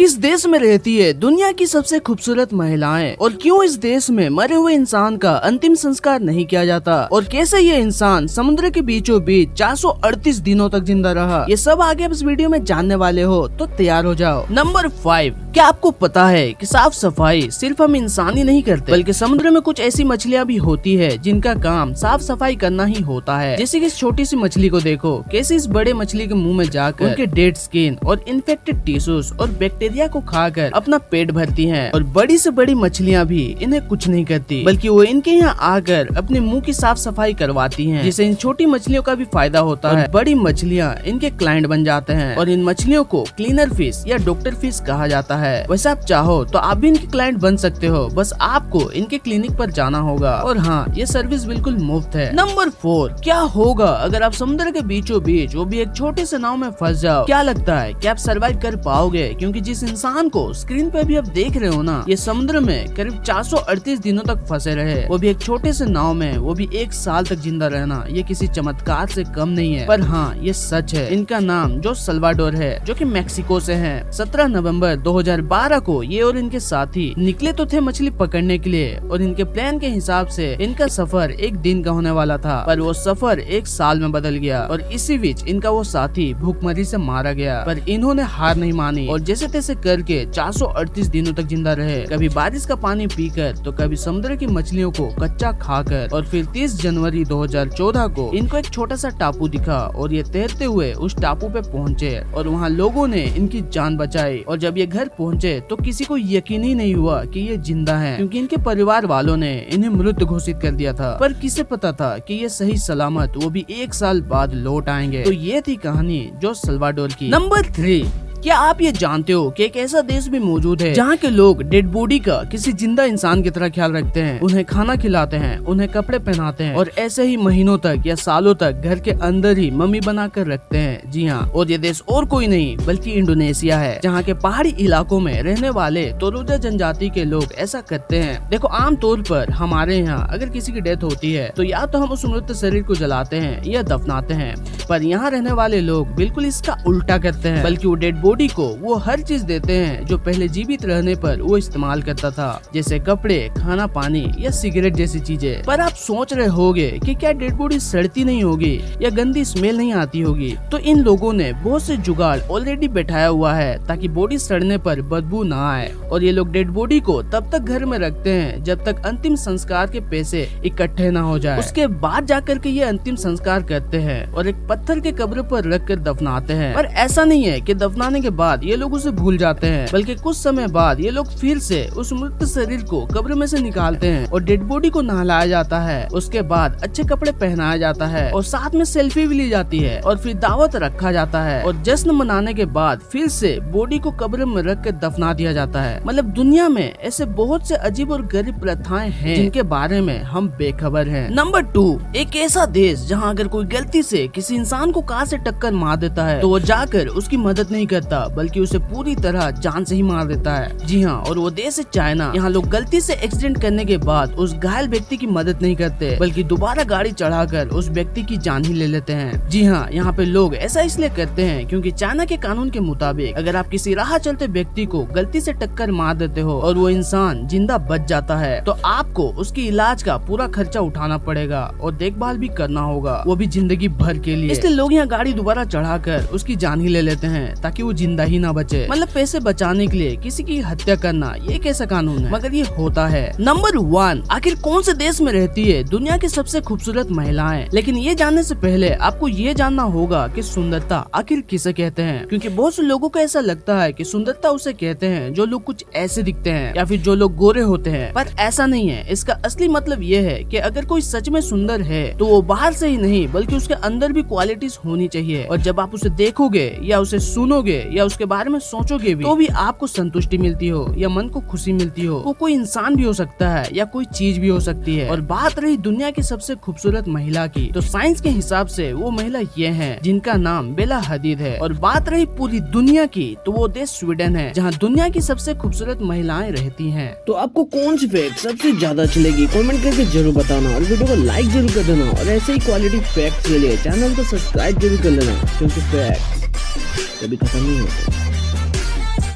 किस देश में रहती है दुनिया की सबसे खूबसूरत महिलाएं और क्यों इस देश में मरे हुए इंसान का अंतिम संस्कार नहीं किया जाता और कैसे ये इंसान समुद्र के बीचों बीच 438 दिनों तक जिंदा रहा, ये सब आगे आप इस वीडियो में जानने वाले हो, तो तैयार हो जाओ। नंबर 5, क्या आपको पता है कि साफ सफाई सिर्फ हम इंसान ही नहीं करते बल्कि समुद्र में कुछ ऐसी मछलियाँ भी होती है जिनका काम साफ सफाई करना ही होता है। जैसे कि इस छोटी सी मछली को देखो, कैसे इस बड़े मछली के मुंह में जाकर उनके डेड स्किन और इन्फेक्टेड टिश्यूज और बैक्टीरिया को खाकर अपना पेट भरती हैं। और बड़ी से बड़ी मछलियाँ भी इन्हें कुछ नहीं करती बल्कि वो इनके यहाँ आकर अपने मुंह की साफ सफाई करवाती हैं, जिससे इन छोटी मछलियों का भी फायदा होता है। बड़ी मछलियाँ इनके क्लाइंट बन जाते हैं और इन मछलियों को क्लीनर फिश या डॉक्टर फिश कहा जाता है। वैसे आप चाहो तो आप भी इनके क्लाइंट बन सकते हो, बस आपको इनके क्लिनिक पर जाना होगा और हाँ, ये सर्विस बिल्कुल मुफ्त है। नंबर 4, क्या होगा अगर आप समुद्र के बीचों बीच वो भी एक छोटे से नाव में फंस जाओ? क्या लगता है कि आप सर्वाइव कर पाओगे? क्योंकि जिस इंसान को स्क्रीन पे भी आप देख रहे हो ना, ये समुद्र में करीब 438 दिनों तक फंसे रहे, वो भी एक छोटे से नाव में, वो भी 1 साल तक जिंदा रहना, ये किसी चमत्कार से कम नहीं है। पर हाँ, ये सच है। इनका नाम जो सल्वाडोर है, जो कि मेक्सिको से है। 17 नवंबर 2012 को ये और इनके साथी निकले तो थे मछली पकड़ने के लिए और इनके प्लान के हिसाब से इनका सफर 1 दिन का होने वाला था, पर वो सफर 1 साल में बदल गया और इसी बीच इनका वो साथी भूखमरी से मारा गया। पर इन्होंने हार नहीं मानी और जैसे तैसे करके 438 दिनों तक जिंदा रहे, कभी बारिश का पानी पीकर तो कभी समुद्र की मछलियों को कच्चा खाकर। और फिर 30 जनवरी 2014 को इनको एक छोटा सा टापू दिखा और ये तैरते हुए उस टापू पे पहुंचे और वहाँ लोगों ने इनकी जान बचाई। और जब ये घर पहुंचे तो किसी को यकीन ही नहीं हुआ कि ये जिंदा हैं, क्योंकि इनके परिवार वालों ने इन्हें मृत घोषित कर दिया था। पर किसे पता था कि ये सही सलामत वो भी 1 साल बाद लौट आएंगे। तो ये थी कहानी जो सल्वाडोर की। नंबर 3, क्या आप ये जानते हो कि एक ऐसा देश भी मौजूद है जहाँ के लोग डेड बॉडी का किसी जिंदा इंसान की तरह ख्याल रखते हैं, उन्हें खाना खिलाते हैं, उन्हें कपड़े पहनाते हैं और ऐसे ही महीनों तक या सालों तक घर के अंदर ही मम्मी बनाकर रखते हैं। जी हाँ, और ये देश और कोई नहीं बल्कि इंडोनेशिया है, जहाँ के पहाड़ी इलाकों में रहने वाले तोरुजा जनजाति के लोग ऐसा करते हैं। देखो, आम तौर पर हमारे यहाँ अगर किसी की डेथ होती है तो या तो हम उस मृत शरीर को जलाते हैं या दफनाते हैं, पर यहाँ रहने वाले लोग बिल्कुल इसका उल्टा करते हैं, बल्कि वो डेड बॉडी को वो हर चीज देते हैं जो पहले जीवित रहने पर वो इस्तेमाल करता था, जैसे कपड़े, खाना, पानी या सिगरेट जैसी चीजें। पर आप सोच रहे होगे कि क्या डेड बॉडी सड़ती नहीं होगी या गंदी स्मेल नहीं आती होगी? तो इन लोगों ने बहुत से जुगाड़ ऑलरेडी बैठाया हुआ है ताकि बॉडी सड़ने पर बदबू ना आए। और ये लोग डेड बॉडी को तब तक घर में रखते हैं जब तक अंतिम संस्कार के पैसे इकट्ठे ना हो जाए। उसके बाद जाकर के ये अंतिम संस्कार करते हैं और एक पत्थर के कब्र पर रख कर दफनाते हैं। पर ऐसा नहीं है कि दफनाने के बाद ये लोग उसे भूल जाते हैं, बल्कि कुछ समय बाद ये लोग फिर से उस मृत शरीर को कब्र में से निकालते हैं और डेड बॉडी को नहलाया जाता है। उसके बाद अच्छे कपड़े पहनाया जाता है और साथ में सेल्फी भी ली जाती है और फिर दावत रखा जाता है और जश्न मनाने के बाद फिर से बॉडी को कब्र में रख कर दफना दिया जाता है। मतलब दुनिया में ऐसे बहुत से अजीब और गरीब प्रथाएं हैं जिनके बारे में हम बेखबर हैं। नंबर 2, एक ऐसा देश जहाँ अगर कोई गलती से किसी इंसान को कार से टक्कर मार देता है तो वो जाकर उसकी मदद नहीं करता बल्कि उसे पूरी तरह जान से ही मार देता है। जी हाँ, और वो देश है चाइना। यहाँ लोग गलती से एक्सीडेंट करने के बाद उस घायल व्यक्ति की मदद नहीं करते बल्कि दोबारा गाड़ी चढ़ाकर उस व्यक्ति की जान ही ले लेते हैं। जी हाँ, यहाँ पे लोग ऐसा इसलिए करते हैं क्योंकि चाइना के कानून के मुताबिक अगर आप किसी राह चलते व्यक्ति को गलती से टक्कर मार देते हो और वो इंसान जिंदा बच जाता है तो आपको उसकी इलाज का पूरा खर्चा उठाना पड़ेगा और देखभाल भी करना होगा, वो भी जिंदगी भर के लिए। इसलिए लोग यहाँ गाड़ी दोबारा चढ़ाकर उसकी जान ही ले लेते हैं ताकि वो जिंदा ही ना बचे। मतलब पैसे बचाने के लिए किसी की हत्या करना ये कैसा कानून है, मगर ये होता है। नंबर 1, आखिर कौन से देश में रहती है दुनिया की सबसे खूबसूरत महिलाएं? लेकिन ये जानने से पहले आपको ये जानना होगा कि सुंदरता आखिर किसे कहते हैं, क्योंकि बहुत से लोगों को ऐसा लगता है कि सुंदरता उसे कहते हैं जो लोग कुछ ऐसे दिखते हैं या फिर जो लोग गोरे होते हैं, पर ऐसा नहीं है। इसका असली मतलब ये है कि अगर कोई सच में सुंदर है तो वो बाहर से ही नहीं बल्कि उसके अंदर भी क्वालिटीज होनी चाहिए। और जब आप उसे देखोगे या उसे सुनोगे या उसके बारे में सोचोगे भी तो भी आपको संतुष्टि मिलती हो या मन को खुशी मिलती हो। वो कोई इंसान भी हो सकता है या कोई चीज भी हो सकती है। और बात रही दुनिया की सबसे खूबसूरत महिला की, तो साइंस के हिसाब से वो महिला ये है जिनका नाम बेला हदीद है। और बात रही पूरी दुनिया की, तो वो देश स्वीडन है जहाँ दुनिया की सबसे खूबसूरत महिलाएं रहती हैं। तो आपको कौन सी फैक्ट सबसे ज्यादा चलेगी कमेंट करके जरूर बताना और वीडियो को लाइक जरूर कर देना। और ऐसे ही क्वालिटी फैक्ट्स के लिए चैनल को सब्सक्राइब जरूर कर लेना, क्योंकि फैक्ट्स कभी खत्म नहीं होते।